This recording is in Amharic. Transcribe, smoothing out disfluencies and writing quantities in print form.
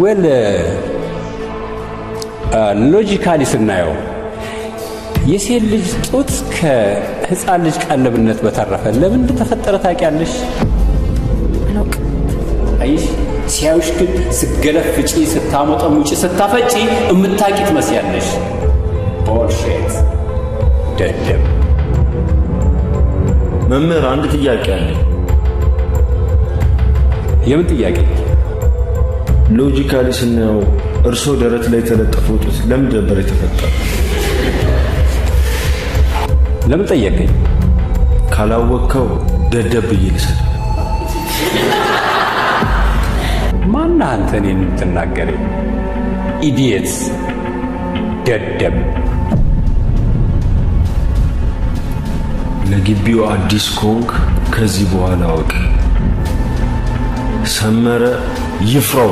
ወል ሎጂካሊ ስናየው የሴት ልጅ ጡት ከህፃን ልጅ ቀለብነት በተረፈ ለምን እንደተፈጠረ ታውቂያለሽ? አይሽ ሲያዩሽ ግን ስገለፍጪ፣ ስታሞጠሙጪ፣ ስታፈጪ እምታውቂ ትመስያለሽ። ቡልሺት ደደብ። መምህር አንድ ጥያቄ አለኝ። የምን ጥያቄ? ሎጂካሊ ስናየው እርሶ ደረት ላይ የተለጠፈው ጡት ለምን ነበር የተፈጠረው? ለምን ጠየቀኝ? ካላወቅከው ደደብ ብዬ ልሰድ። ማነህ አንተ እኔን የምትናገረኝ? ኢዲየት ደደብ። ለግቢው አዲስ ኮንክ ከዚህ በኋላ አውቅ። ሰመረ ይፍራው።